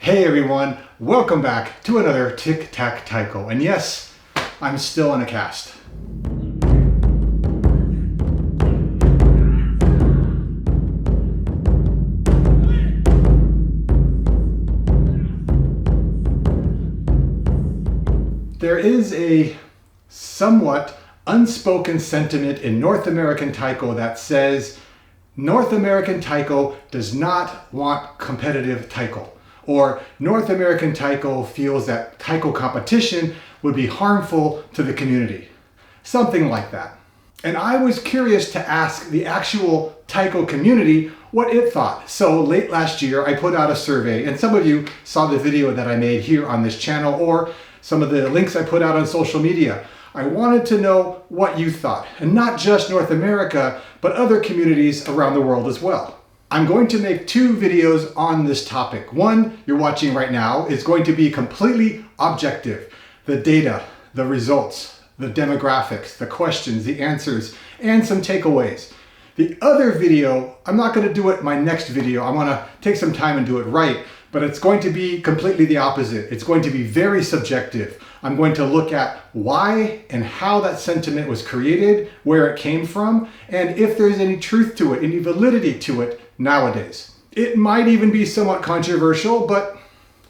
Hey everyone, welcome back to another Tic-Tac-Taiko. And yes, I'm still in a cast. There is a somewhat unspoken sentiment in North American Taiko that says North American Taiko does not want competitive Taiko. Or North American Taiko feels that Taiko competition would be harmful to the community. Something like that. And I was curious to ask the actual Taiko community what it thought. So late last year, I put out a survey, and some of you saw the video that I made here on this channel or some of the links I put out on social media. I wanted to know what you thought, and not just North America, but other communities around the world as well. I'm going to make two videos on this topic. One you're watching right now is going to be completely objective. The data, the results, the demographics, the questions, the answers, and some takeaways. The other video, I'm not going to do it my next video. I want to take some time and do it right, but it's going to be completely the opposite. It's going to be very subjective. I'm going to look at why and how that sentiment was created, where it came from, and if there's any truth to it, any validity to it nowadays. It might even be somewhat controversial, but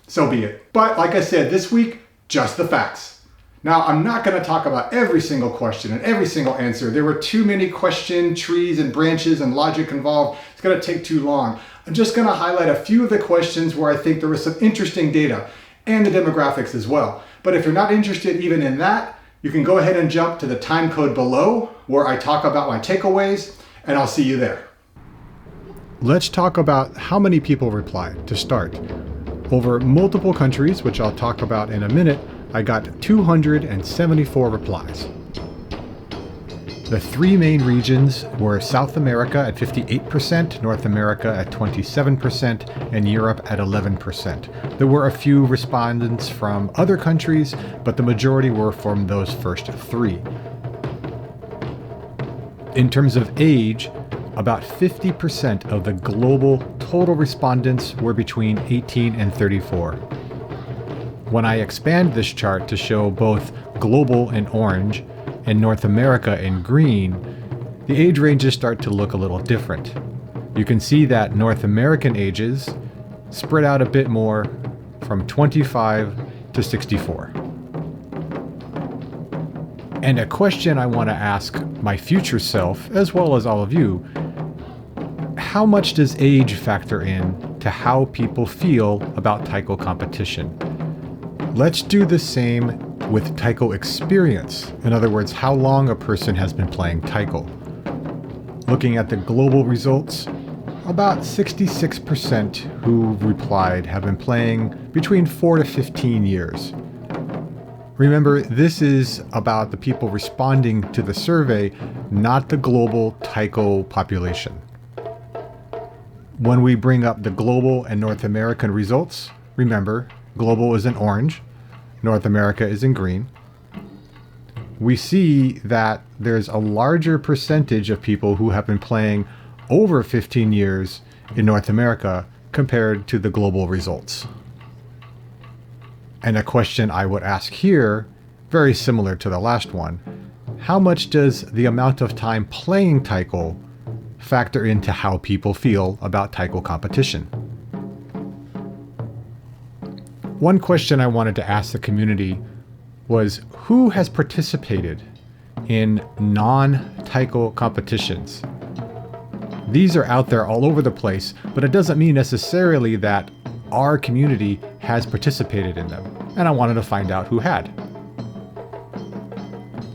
so be it. But like I said, this week, just the facts. Now, I'm not going to talk about every single question and every single answer. There were too many question trees and branches and logic involved. It's going to take too long. I'm just going to highlight a few of the questions where I think there was some interesting data and the demographics as well. But if you're not interested even in that, you can go ahead and jump to the time code below where I talk about my takeaways, and I'll see you there. Let's talk about how many people replied to start. Over multiple countries, which I'll talk about in a minute, I got 274 replies. The three main regions were South America at 58%, North America at 27%, and Europe at 11%. There were a few respondents from other countries, but the majority were from those first three. In terms of age, about 50% of the global total respondents were between 18 and 34. When I expand this chart to show both global in orange and North America in green, the age ranges start to look a little different. You can see that North American ages spread out a bit more from 25 to 64. And a question I want to ask my future self, as well as all of you, how much does age factor in to how people feel about Taiko competition? Let's do the same with Taiko experience. In other words, how long a person has been playing Taiko. Looking at the global results, about 66% who replied have been playing between 4 to 15 years. Remember, this is about the people responding to the survey, not the global Taiko population. When we bring up the global and North American results, remember, global is in orange, North America is in green. We see that there's a larger percentage of people who have been playing over 15 years in North America compared to the global results. And a question I would ask here, very similar to the last one, how much does the amount of time playing Taiko factor into how people feel about Taiko competition? One question I wanted to ask the community was, who has participated in non-Taiko competitions? These are out there all over the place, but it doesn't mean necessarily that our community has participated in them. And I wanted to find out who had.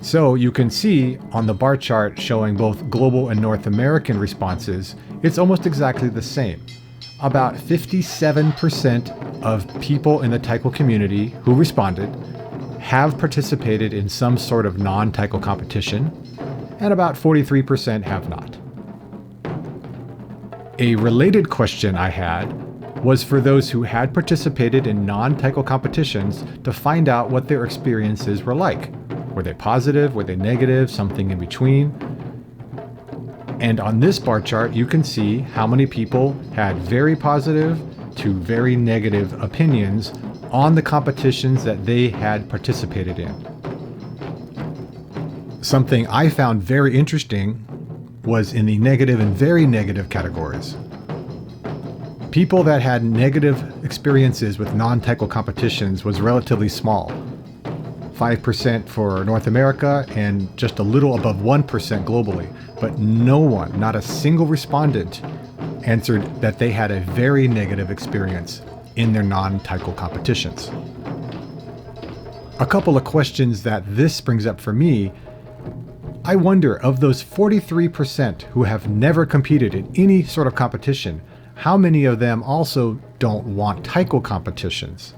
So you can see on the bar chart showing both global and North American responses, it's almost exactly the same. About 57% of people in the Taiko community who responded have participated in some sort of non-Taiko competition, and about 43% have not. A related question I had was for those who had participated in non-Taiko competitions to find out what their experiences were like. Were they positive? Were they negative? Something in between? And on this bar chart, you can see how many people had very positive to very negative opinions on the competitions that they had participated in. Something I found very interesting was in the negative and very negative categories. People that had negative experiences with non-Taiko competitions was relatively small. 5% for North America and just a little above 1% globally. But no one, not a single respondent, answered that they had a very negative experience in their non-Taiko competitions. A couple of questions that this brings up for me. I wonder, of those 43% who have never competed in any sort of competition, how many of them also don't want Taiko competitions?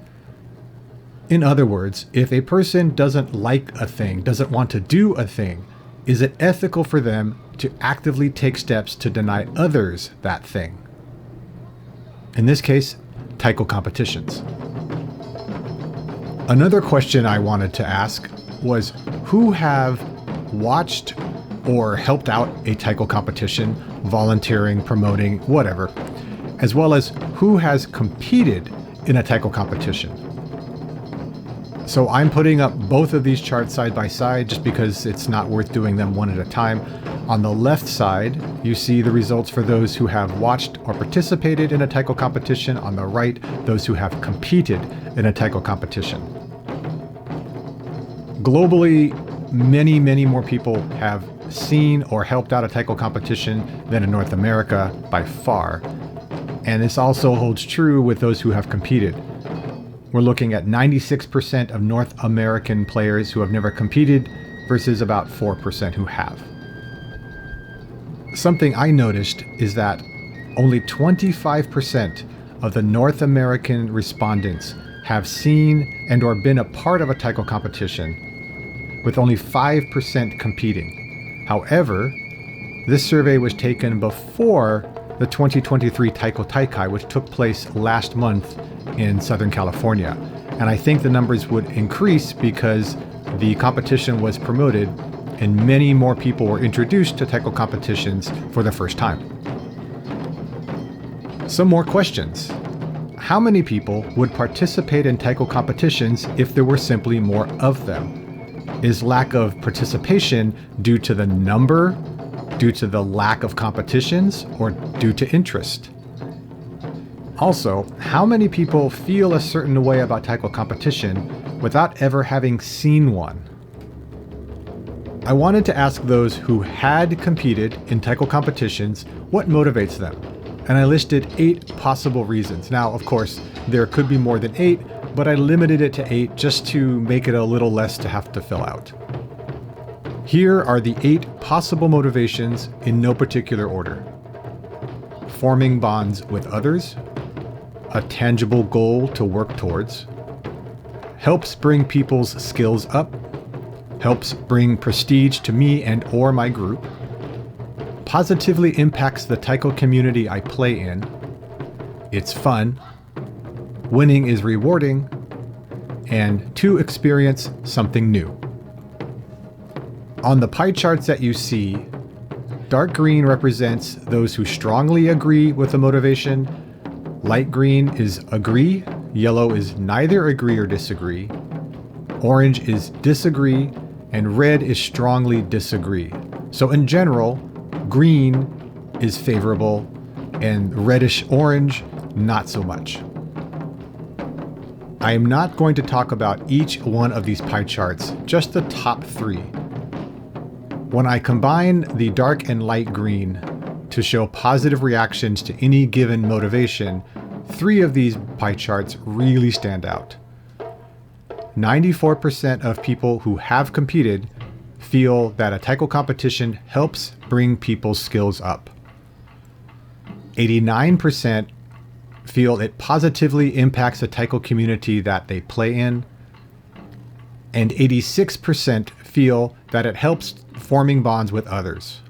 In other words, if a person doesn't like a thing, doesn't want to do a thing, is it ethical for them to actively take steps to deny others that thing? In this case, Taiko competitions. Another question I wanted to ask was, who have watched or helped out a Taiko competition, volunteering, promoting, whatever, as well as who has competed in a Taiko competition? So I'm putting up both of these charts side by side just because it's not worth doing them one at a time. On the left side, you see the results for those who have watched or participated in a Taiko competition. On the right, those who have competed in a Taiko competition. Globally, many more people have seen or helped out a Taiko competition than in North America by far. And this also holds true with those who have competed. We're looking at 96% of North American players who have never competed versus about 4% who have. Something I noticed is that only 25% of the North American respondents have seen and or been a part of a Taiko competition, with only 5% competing. However, this survey was taken before the 2023 Taiko Taikai, which took place last month in Southern California. And I think the numbers would increase because the competition was promoted and many more people were introduced to Taiko competitions for the first time. Some more questions. How many people would participate in Taiko competitions if there were simply more of them? Is lack of participation due to the number, due to the lack of competitions, or due to interest? Also, how many people feel a certain way about Taiko competition without ever having seen one? I wanted to ask those who had competed in Taiko competitions what motivates them, and I listed 8 possible reasons. Now, of course, there could be more than 8, but I limited it to 8 just to make it a little less to have to fill out. Here are the 8 possible motivations in no particular order. Forming bonds with others, a tangible goal to work towards, helps bring people's skills up, helps bring prestige to me and or my group, positively impacts the Taiko community I play in, it's fun, winning is rewarding, and to experience something new. On the pie charts that you see, dark green represents those who strongly agree with the motivation, light green is agree, yellow is neither agree or disagree, orange is disagree, and red is strongly disagree. So in general, green is favorable and reddish orange, not so much. I am not going to talk about each one of these pie charts, just the top 3. When I combine the dark and light green to show positive reactions to any given motivation, 3 of these pie charts really stand out. 94% of people who have competed feel that a Taiko competition helps bring people's skills up. 89% feel it positively impacts the Taiko community that they play in. And 86% feel that it helps forming bonds with others.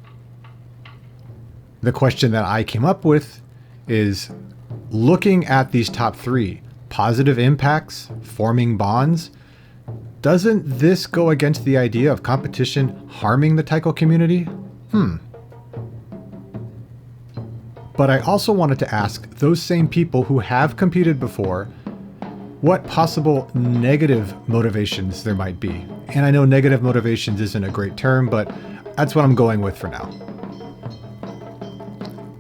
The question that I came up with is, looking at these top 3, positive impacts, forming bonds, doesn't this go against the idea of competition harming the Taiko community? But I also wanted to ask those same people who have competed before what possible negative motivations there might be. And I know negative motivations isn't a great term, but that's what I'm going with for now.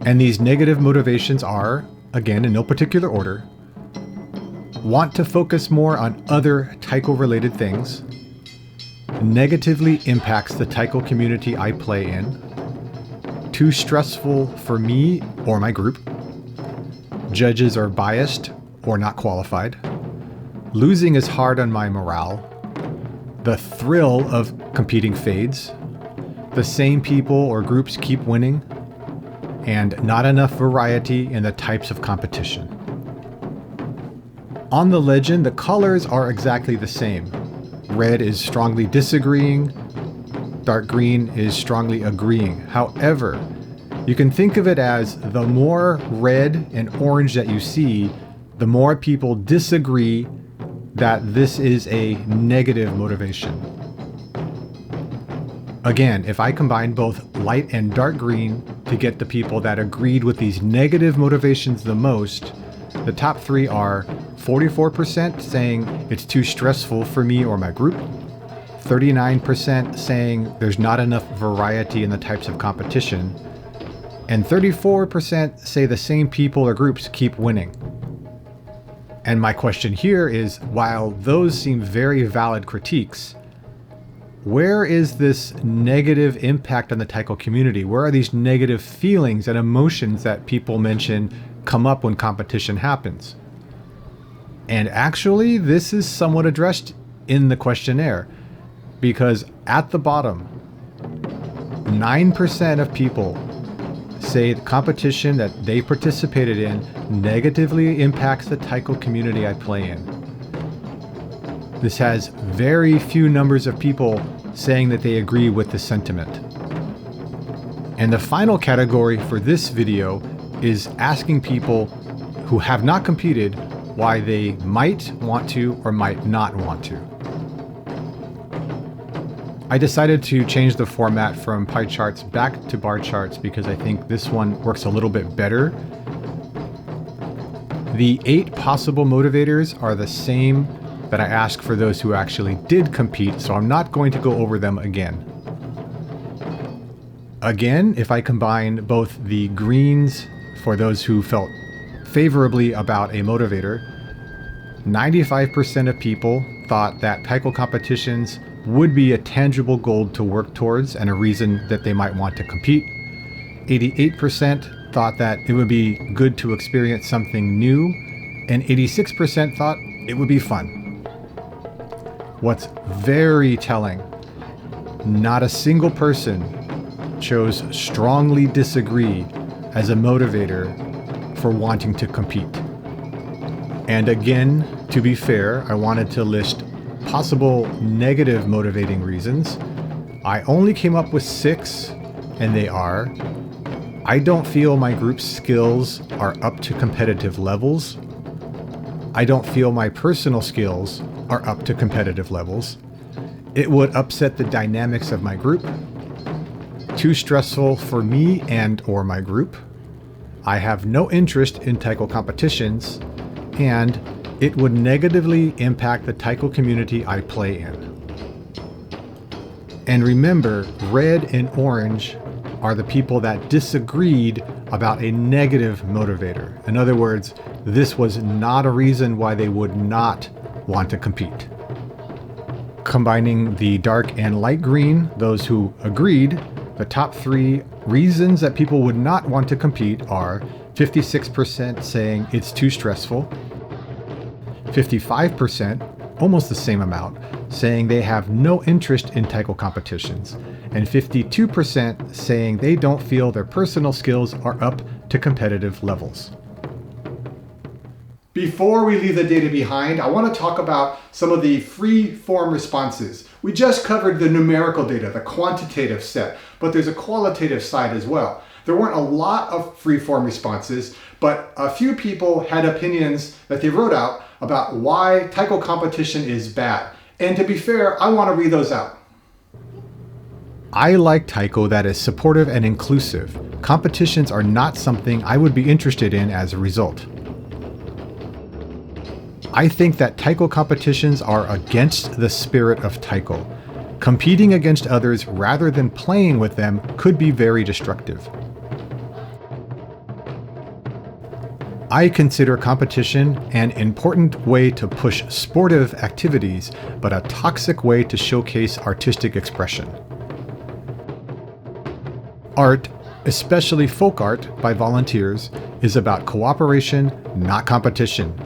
And these negative motivations are, again, in no particular order: want to focus more on other Taiko-related things, negatively impacts the Taiko community I play in, too stressful for me or my group, judges are biased or not qualified, losing is hard on my morale, the thrill of competing fades, the same people or groups keep winning, and not enough variety in the types of competition. On the legend, the colors are exactly the same. Red is strongly disagreeing, dark green is strongly agreeing. However, you can think of it as the more red and orange that you see, the more people disagree that this is a negative motivation. Again, if I combine both light and dark green to get the people that agreed with these negative motivations the most, the top three are 44% saying it's too stressful for me or my group, 39% saying there's not enough variety in the types of competition, and 34% say the same people or groups keep winning. And my question here is, while those seem very valid critiques, where is this negative impact on the Taiko community? Where are these negative feelings and emotions that people mention come up when competition happens? And actually, this is somewhat addressed in the questionnaire, because at the bottom, 9% of people say the competition that they participated in negatively impacts the Taiko community I play in. This has very few numbers of people saying that they agree with this sentiment. And the final category for this video is asking people who have not competed why they might want to or might not want to. I decided to change the format from pie charts back to bar charts because I think this one works a little bit better. The 8 possible motivators are the same that I asked for those who actually did compete, so I'm not going to go over them again. Again, if I combine both the greens for those who felt favorably about a motivator, 95% of people thought that Taiko competitions would be a tangible goal to work towards and a reason that they might want to compete. 88% thought that it would be good to experience something new, and 86% thought it would be fun. What's very telling, not a single person chose strongly disagree as a motivator for wanting to compete. And again, to be fair, I wanted to list possible negative motivating reasons. I only came up with 6, and they are: I don't feel my group's skills are up to competitive levels. I don't feel my personal skills are up to competitive levels. It would upset the dynamics of my group. Too stressful for me and or my group. I have no interest in Taiko competitions, and it would negatively impact the Taiko community I play in. And remember, red and orange are the people that disagreed about a negative motivator. In other words, this was not a reason why they would not want to compete. Combining the dark and light green, those who agreed, the top 3 reasons that people would not want to compete are 56% saying it's too stressful, 55%, almost the same amount, saying they have no interest in Taiko competitions, and 52% saying they don't feel their personal skills are up to competitive levels. Before we leave the data behind, I want to talk about some of the free form responses. We just covered the numerical data, the quantitative set, but there's a qualitative side as well. There weren't a lot of free form responses, but a few people had opinions that they wrote out about why Taiko competition is bad. And to be fair, I want to read those out. I like Taiko that is supportive and inclusive. Competitions are not something I would be interested in as a result. I think that Taiko competitions are against the spirit of Taiko. Competing against others rather than playing with them could be very destructive. I consider competition an important way to push sportive activities, but a toxic way to showcase artistic expression. Art, especially folk art by volunteers, is about cooperation, not competition.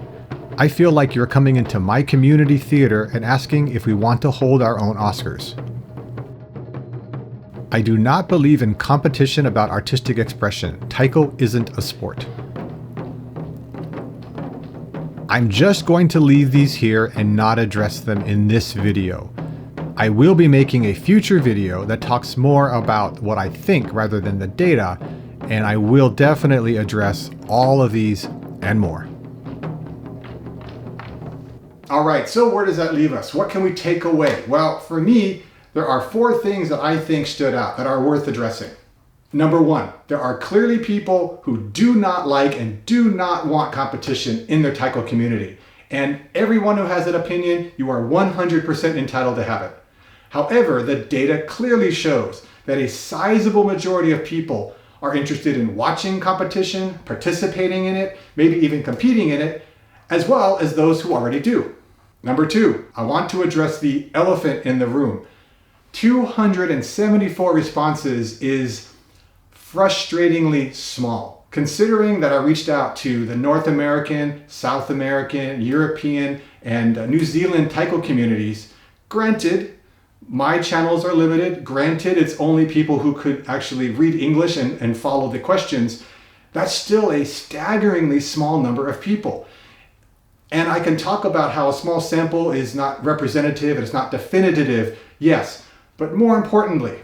I feel like you're coming into my community theater and asking if we want to hold our own Oscars. I do not believe in competition about artistic expression. Taiko isn't a sport. I'm just going to leave these here and not address them in this video. I will be making a future video that talks more about what I think rather than the data, and I will definitely address all of these and more. All right, so where does that leave us? What can we take away? Well, for me, there are 4 things that I think stood out that are worth addressing. Number 1, there are clearly people who do not like and do not want competition in their Taiko community. And everyone who has an opinion, you are 100% entitled to have it. However, the data clearly shows that a sizable majority of people are interested in watching competition, participating in it, maybe even competing in it, as well as those who already do. Number 2, I want to address the elephant in the room. 274 responses is frustratingly small, considering that I reached out to the North American, South American, European, and New Zealand Taiko communities. Granted, my channels are limited. Granted, it's only people who could actually read English and follow the questions. That's still a staggeringly small number of people. And I can talk about how a small sample is not representative, it's not definitive, yes. But more importantly,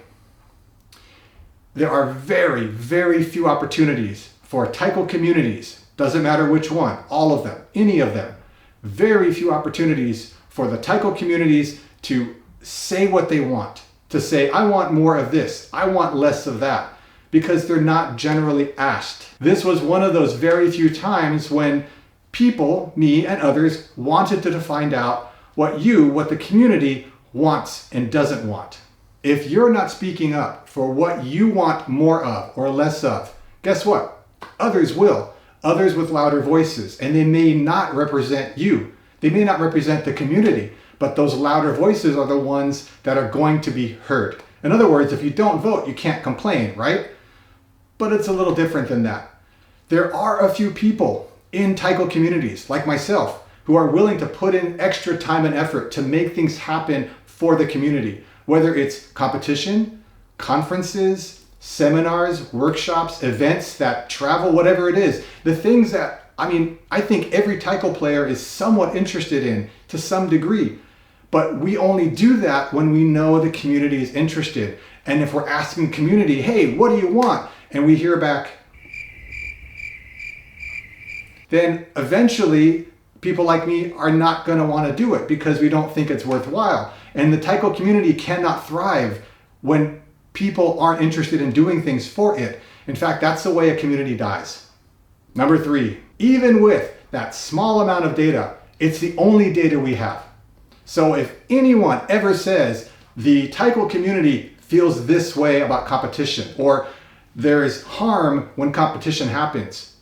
there are very, very few opportunities for Taiko communities, doesn't matter which one, all of them, any of them, very few opportunities for the Taiko communities to say what they want, to say, I want more of this, I want less of that, because they're not generally asked. This was one of those very few times when people, me and others, wanted to find out what the community wants and doesn't want. If you're not speaking up for what you want more of or less of, guess what? Others will. Others with louder voices, and they may not represent you. They may not represent the community, but those louder voices are the ones that are going to be heard. In other words, if you don't vote, you can't complain, right? But it's a little different than that. There are a few people in Taiko communities, like myself, who are willing to put in extra time and effort to make things happen for the community, whether it's competition, conferences, seminars, workshops, events that travel, whatever it is. The things that, I think every Taiko player is somewhat interested in to some degree. But we only do that when we know the community is interested. And if we're asking the community, hey, what do you want? And we hear back, then eventually people like me are not going to want to do it because we don't think it's worthwhile. And the Taiko community cannot thrive when people aren't interested in doing things for it. In fact, that's the way a community dies. Number 3, even with that small amount of data, it's the only data we have. So if anyone ever says the Taiko community feels this way about competition, or there's harm when competition happens,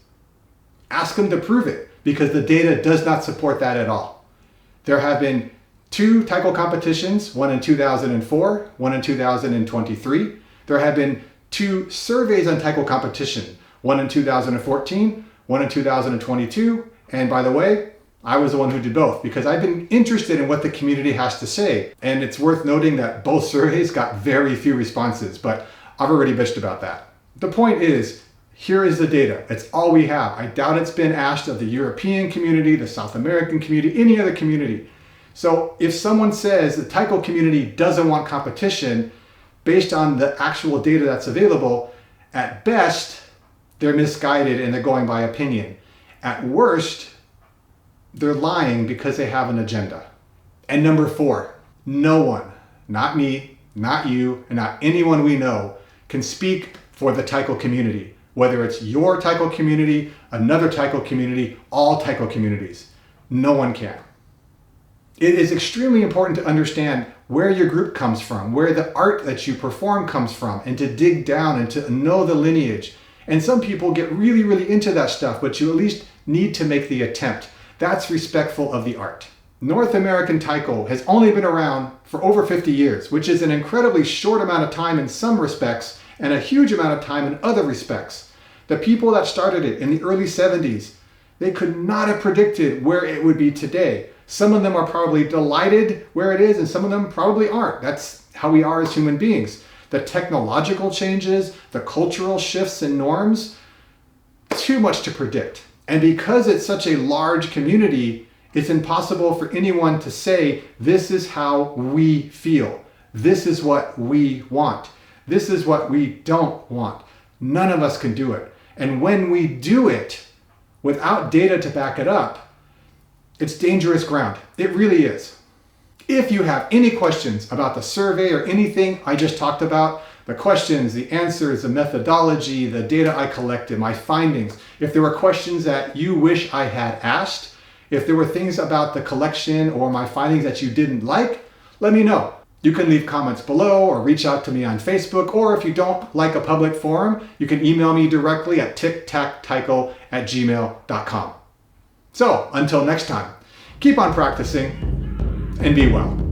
ask them to prove it, because the data does not support that at all. There have been 2 Taiko competitions, one in 2004, one in 2023. There have been 2 surveys on Taiko competition, one in 2014, one in 2022. And by the way, I was the one who did both because I've been interested in what the community has to say. And it's worth noting that both surveys got very few responses, but I've already bitched about that. The point is, here is the data. It's all we have. I doubt it's been asked of the European community, the South American community, any other community. So if someone says the Taiko community doesn't want competition based on the actual data that's available, at best, they're misguided and they're going by opinion. At worst, they're lying because they have an agenda. And number 4, no one, not me, not you and not anyone we know, can speak for the Taiko community, whether it's your Taiko community, another Taiko community, all Taiko communities. No one can. It is extremely important to understand where your group comes from, where the art that you perform comes from, and to dig down and to know the lineage. And some people get really, really into that stuff, but you at least need to make the attempt. That's respectful of the art. North American Taiko has only been around for over 50 years, which is an incredibly short amount of time in some respects and a huge amount of time in other respects. The people that started it in the early 70s, they could not have predicted where it would be today. Some of them are probably delighted where it is, and some of them probably aren't. That's how we are as human beings. The technological changes, the cultural shifts and norms, too much to predict. And because it's such a large community, it's impossible for anyone to say, this is how we feel. This is what we want. This is what we don't want. None of us can do it. And when we do it without data to back it up, it's dangerous ground. It really is. If you have any questions about the survey or anything I just talked about, the questions, the answers, the methodology, the data I collected, my findings, if there were questions that you wish I had asked, if there were things about the collection or my findings that you didn't like, let me know. You can leave comments below or reach out to me on Facebook, or if you don't like a public forum, you can email me directly at tictactaiko@gmail.com. So, until next time, keep on practicing and be well.